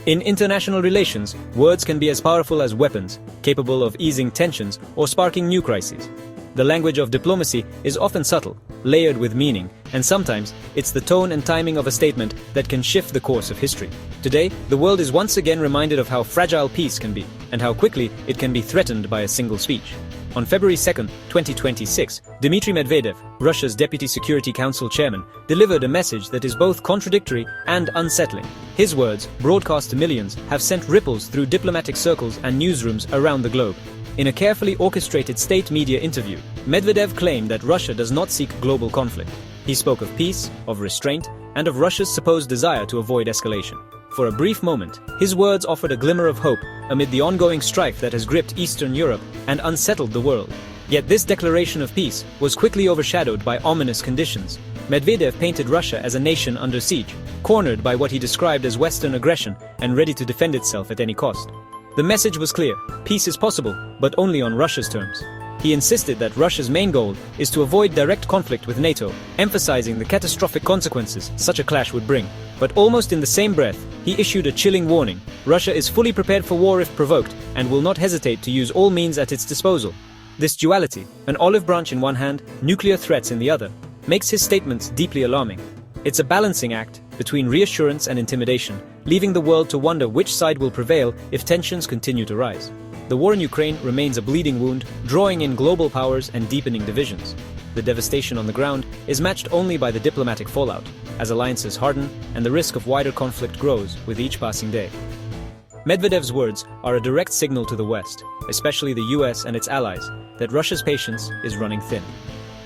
In international relations, words can be as powerful as weapons, capable of easing tensions or sparking new crises. The language of diplomacy is often subtle, layered with meaning, and sometimes it's the tone and timing of a statement that can shift the course of history. Today, the world is once again reminded of how fragile peace can be, and how quickly it can be threatened by a single speech. On February 2, 2026, Dmitry Medvedev, Russia's Deputy Security Council chairman, delivered a message that is both contradictory and unsettling. His words, broadcast to millions, have sent ripples through diplomatic circles and newsrooms around the globe. In a carefully orchestrated state media interview, Medvedev claimed that Russia does not seek global conflict. He spoke of peace, of restraint, and of Russia's supposed desire to avoid escalation. For a brief moment, his words offered a glimmer of hope amid the ongoing strife that has gripped Eastern Europe and unsettled the world. Yet this declaration of peace was quickly overshadowed by ominous conditions. Medvedev painted Russia as a nation under siege, cornered by what he described as Western aggression and ready to defend itself at any cost. The message was clear: peace is possible, but only on Russia's terms. He insisted that Russia's main goal is to avoid direct conflict with NATO, emphasizing the catastrophic consequences such a clash would bring. But almost in the same breath, he issued a chilling warning: Russia is fully prepared for war if provoked, and will not hesitate to use all means at its disposal. This duality, an olive branch in one hand, nuclear threats in the other, makes his statements deeply alarming. It's a balancing act between reassurance and intimidation, leaving the world to wonder which side will prevail if tensions continue to rise. The war in Ukraine remains a bleeding wound, drawing in global powers and deepening divisions. The devastation on the ground is matched only by the diplomatic fallout, as alliances harden and the risk of wider conflict grows with each passing day. Medvedev's words are a direct signal to the West, especially the US and its allies, that Russia's patience is running thin.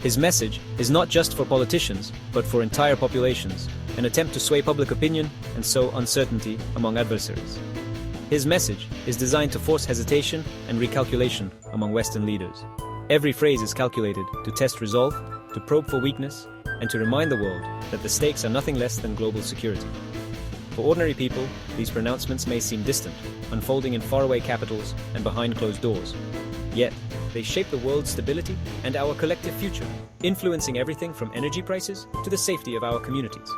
His message is not just for politicians, but for entire populations, an attempt to sway public opinion and sow uncertainty among adversaries. His message is designed to force hesitation and recalculation among Western leaders. Every phrase is calculated to test resolve, to probe for weakness, and to remind the world that the stakes are nothing less than global security. For ordinary people, these pronouncements may seem distant, unfolding in faraway capitals and behind closed doors. Yet, they shape the world's stability and our collective future, influencing everything from energy prices to the safety of our communities.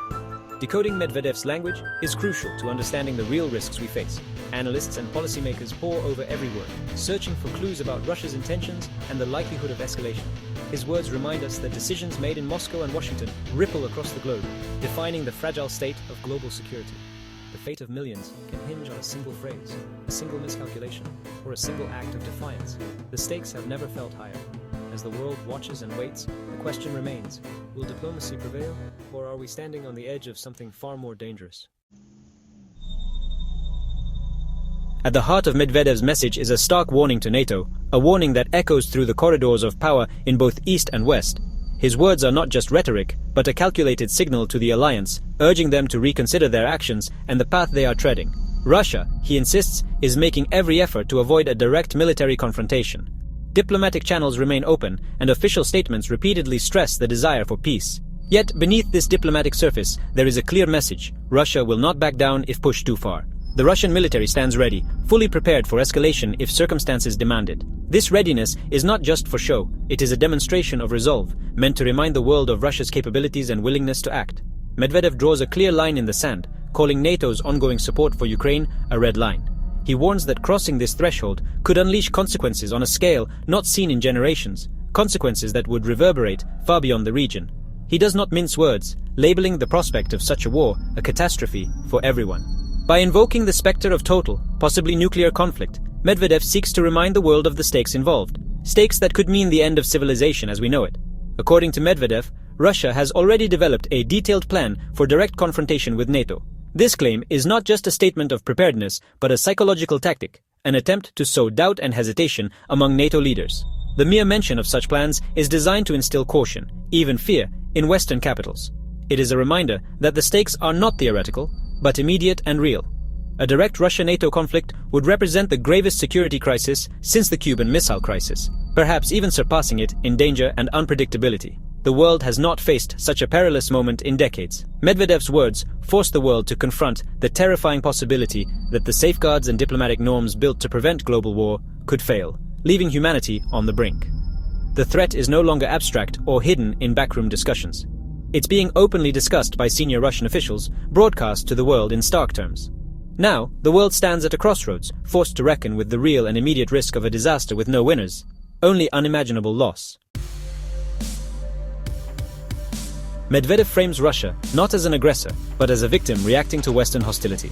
Decoding Medvedev's language is crucial to understanding the real risks we face. Analysts and policymakers pore over every word, searching for clues about Russia's intentions and the likelihood of escalation. His words remind us that decisions made in Moscow and Washington ripple across the globe, defining the fragile state of global security. The fate of millions can hinge on a single phrase, a single miscalculation, or a single act of defiance. The stakes have never felt higher. As the world watches and waits, the question remains: will diplomacy prevail, or are we standing on the edge of something far more dangerous? At the heart of Medvedev's message is a stark warning to NATO, a warning that echoes through the corridors of power in both East and West. His words are not just rhetoric, but a calculated signal to the alliance, urging them to reconsider their actions and the path they are treading. Russia, he insists, is making every effort to avoid a direct military confrontation. Diplomatic channels remain open, and official statements repeatedly stress the desire for peace. Yet, beneath this diplomatic surface, there is a clear message: Russia will not back down if pushed too far. The Russian military stands ready, fully prepared for escalation if circumstances demand it. This readiness is not just for show, it is a demonstration of resolve, meant to remind the world of Russia's capabilities and willingness to act. Medvedev draws a clear line in the sand, calling NATO's ongoing support for Ukraine a red line. He warns that crossing this threshold could unleash consequences on a scale not seen in generations, consequences that would reverberate far beyond the region. He does not mince words, labeling the prospect of such a war a catastrophe for everyone. By invoking the specter of total, possibly nuclear conflict, Medvedev seeks to remind the world of the stakes involved, stakes that could mean the end of civilization as we know it. According to Medvedev, Russia has already developed a detailed plan for direct confrontation with NATO. This claim is not just a statement of preparedness, but a psychological tactic, an attempt to sow doubt and hesitation among NATO leaders. The mere mention of such plans is designed to instill caution, even fear, in Western capitals. It is a reminder that the stakes are not theoretical, but immediate and real. A direct Russia-NATO conflict would represent the gravest security crisis since the Cuban Missile Crisis, perhaps even surpassing it in danger and unpredictability. The world has not faced such a perilous moment in decades. Medvedev's words force the world to confront the terrifying possibility that the safeguards and diplomatic norms built to prevent global war could fail, leaving humanity on the brink. The threat is no longer abstract or hidden in backroom discussions. It's being openly discussed by senior Russian officials, broadcast to the world in stark terms. Now, the world stands at a crossroads, forced to reckon with the real and immediate risk of a disaster with no winners, only unimaginable loss. Medvedev frames Russia not as an aggressor, but as a victim reacting to Western hostility.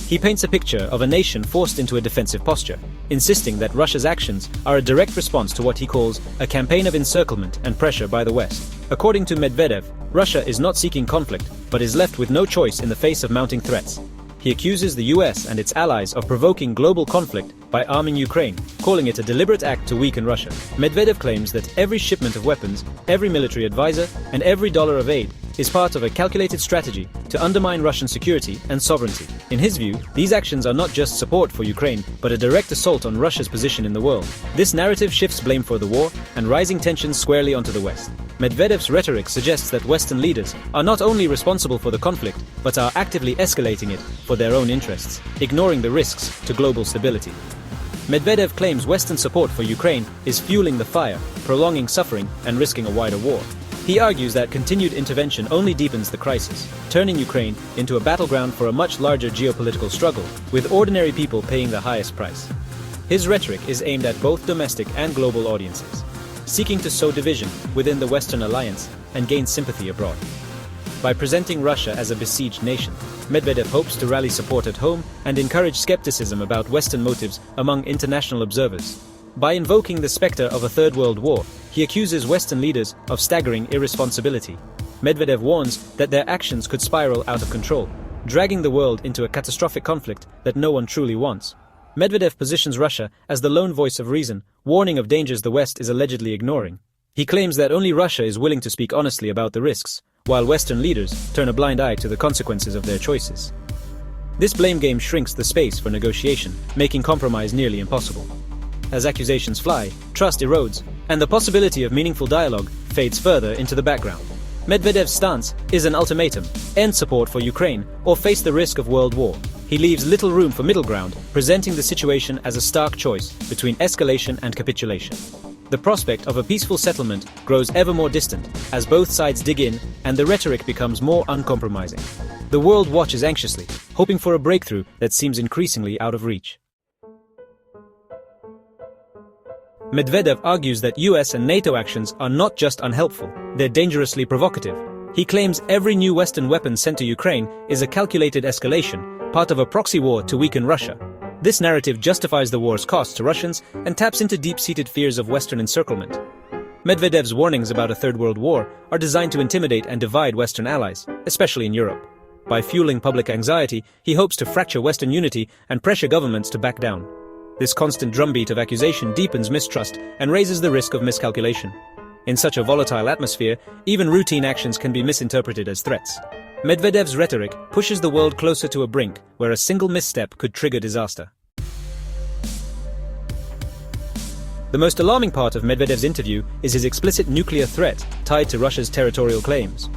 He paints a picture of a nation forced into a defensive posture, insisting that Russia's actions are a direct response to what he calls a campaign of encirclement and pressure by the West. According to Medvedev, Russia is not seeking conflict, but is left with no choice in the face of mounting threats. He accuses the US and its allies of provoking global conflict by arming Ukraine, calling it a deliberate act to weaken Russia. Medvedev claims that every shipment of weapons, every military advisor, and every dollar of aid is part of a calculated strategy to undermine Russian security and sovereignty. In his view, these actions are not just support for Ukraine, but a direct assault on Russia's position in the world. This narrative shifts blame for the war and rising tensions squarely onto the West. Medvedev's rhetoric suggests that Western leaders are not only responsible for the conflict, but are actively escalating it for their own interests, ignoring the risks to global stability. Medvedev claims Western support for Ukraine is fueling the fire, prolonging suffering, and risking a wider war. He argues that continued intervention only deepens the crisis, turning Ukraine into a battleground for a much larger geopolitical struggle, with ordinary people paying the highest price. His rhetoric is aimed at both domestic and global audiences, seeking to sow division within the Western alliance and gain sympathy abroad. By presenting Russia as a besieged nation, Medvedev hopes to rally support at home and encourage skepticism about Western motives among international observers. By invoking the specter of a Third World War, he accuses Western leaders of staggering irresponsibility. Medvedev warns that their actions could spiral out of control, dragging the world into a catastrophic conflict that no one truly wants. Medvedev positions Russia as the lone voice of reason, warning of dangers the West is allegedly ignoring. He claims that only Russia is willing to speak honestly about the risks, while Western leaders turn a blind eye to the consequences of their choices. This blame game shrinks the space for negotiation, making compromise nearly impossible. As accusations fly, trust erodes, and the possibility of meaningful dialogue fades further into the background. Medvedev's stance is an ultimatum: end support for Ukraine or face the risk of world war. He leaves little room for middle ground, presenting the situation as a stark choice between escalation and capitulation. The prospect of a peaceful settlement grows ever more distant as both sides dig in and the rhetoric becomes more uncompromising. The world watches anxiously, hoping for a breakthrough that seems increasingly out of reach. Medvedev argues that US and NATO actions are not just unhelpful, they're dangerously provocative. He claims every new Western weapon sent to Ukraine is a calculated escalation, part of a proxy war to weaken Russia. This narrative justifies the war's costs to Russians and taps into deep-seated fears of Western encirclement. Medvedev's warnings about a Third World War are designed to intimidate and divide Western allies, especially in Europe. By fueling public anxiety, he hopes to fracture Western unity and pressure governments to back down. This constant drumbeat of accusation deepens mistrust and raises the risk of miscalculation. In such a volatile atmosphere, even routine actions can be misinterpreted as threats. Medvedev's rhetoric pushes the world closer to a brink where a single misstep could trigger disaster. The most alarming part of Medvedev's interview is his explicit nuclear threat tied to Russia's territorial claims.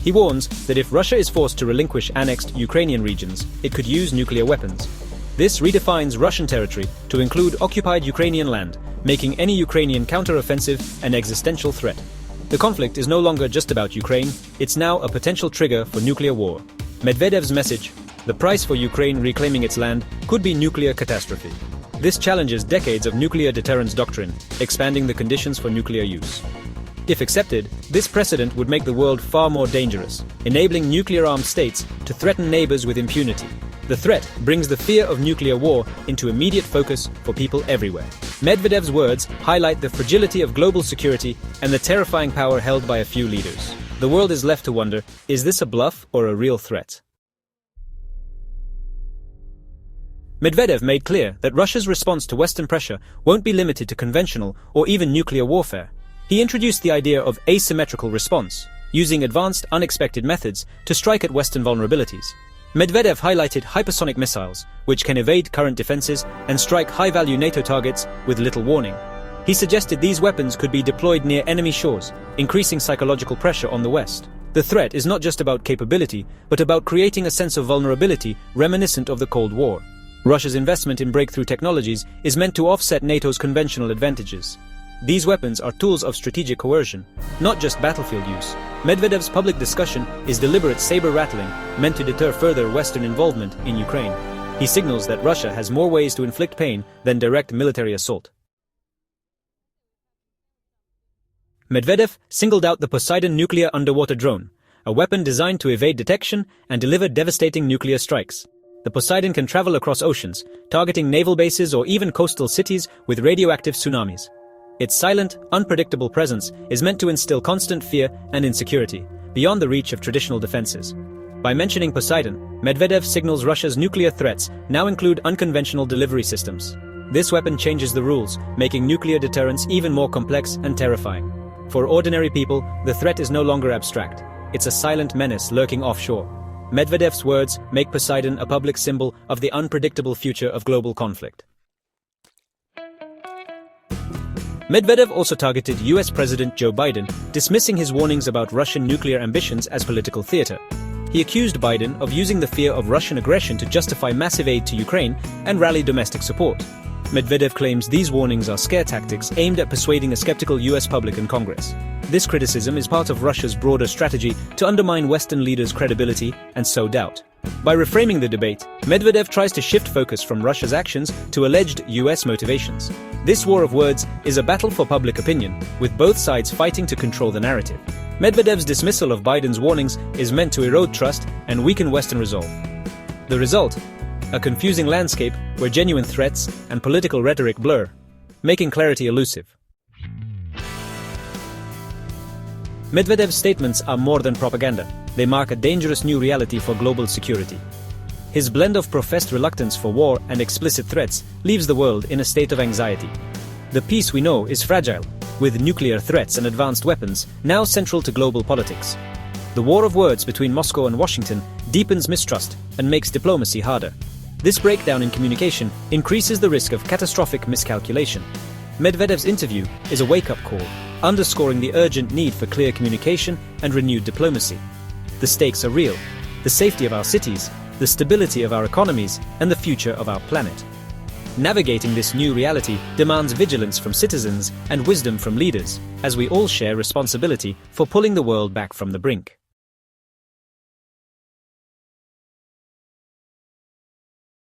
He warns that if Russia is forced to relinquish annexed Ukrainian regions, it could use nuclear weapons. This redefines Russian territory to include occupied Ukrainian land, making any Ukrainian counter-offensive an existential threat. The conflict is no longer just about Ukraine, it's now a potential trigger for nuclear war. Medvedev's message, the price for Ukraine reclaiming its land, could be nuclear catastrophe. This challenges decades of nuclear deterrence doctrine, expanding the conditions for nuclear use. If accepted, this precedent would make the world far more dangerous, enabling nuclear-armed states to threaten neighbors with impunity. The threat brings the fear of nuclear war into immediate focus for people everywhere. Medvedev's words highlight the fragility of global security and the terrifying power held by a few leaders. The world is left to wonder, is this a bluff or a real threat? Medvedev made clear that Russia's response to Western pressure won't be limited to conventional or even nuclear warfare. He introduced the idea of asymmetrical response, using advanced, unexpected methods to strike at Western vulnerabilities. Medvedev highlighted hypersonic missiles, which can evade current defenses and strike high-value NATO targets with little warning. He suggested these weapons could be deployed near enemy shores, increasing psychological pressure on the West. The threat is not just about capability, but about creating a sense of vulnerability reminiscent of the Cold War. Russia's investment in breakthrough technologies is meant to offset NATO's conventional advantages. These weapons are tools of strategic coercion, not just battlefield use. Medvedev's public discussion is deliberate saber-rattling, meant to deter further Western involvement in Ukraine. He signals that Russia has more ways to inflict pain than direct military assault. Medvedev singled out the Poseidon nuclear underwater drone, a weapon designed to evade detection and deliver devastating nuclear strikes. The Poseidon can travel across oceans, targeting naval bases or even coastal cities with radioactive tsunamis. Its silent, unpredictable presence is meant to instill constant fear and insecurity, beyond the reach of traditional defenses. By mentioning Poseidon, Medvedev signals Russia's nuclear threats now include unconventional delivery systems. This weapon changes the rules, making nuclear deterrence even more complex and terrifying. For ordinary people, the threat is no longer abstract. It's a silent menace lurking offshore. Medvedev's words make Poseidon a public symbol of the unpredictable future of global conflict. Medvedev also targeted US President Joe Biden, dismissing his warnings about Russian nuclear ambitions as political theater. He accused Biden of using the fear of Russian aggression to justify massive aid to Ukraine and rally domestic support. Medvedev claims these warnings are scare tactics aimed at persuading a skeptical US public and Congress. This criticism is part of Russia's broader strategy to undermine Western leaders' credibility and sow doubt. By reframing the debate, Medvedev tries to shift focus from Russia's actions to alleged US motivations. This war of words is a battle for public opinion, with both sides fighting to control the narrative. Medvedev's dismissal of Biden's warnings is meant to erode trust and weaken Western resolve. The result? A confusing landscape where genuine threats and political rhetoric blur, making clarity elusive. Medvedev's statements are more than propaganda. They mark a dangerous new reality for global security. His blend of professed reluctance for war and explicit threats leaves the world in a state of anxiety. The peace we know is fragile, with nuclear threats and advanced weapons now central to global politics. The war of words between Moscow and Washington deepens mistrust and makes diplomacy harder. This breakdown in communication increases the risk of catastrophic miscalculation. Medvedev's interview is a wake-up call, underscoring the urgent need for clear communication and renewed diplomacy. The stakes are real: the safety of our cities, the stability of our economies, and the future of our planet. Navigating this new reality demands vigilance from citizens and wisdom from leaders, as we all share responsibility for pulling the world back from the brink.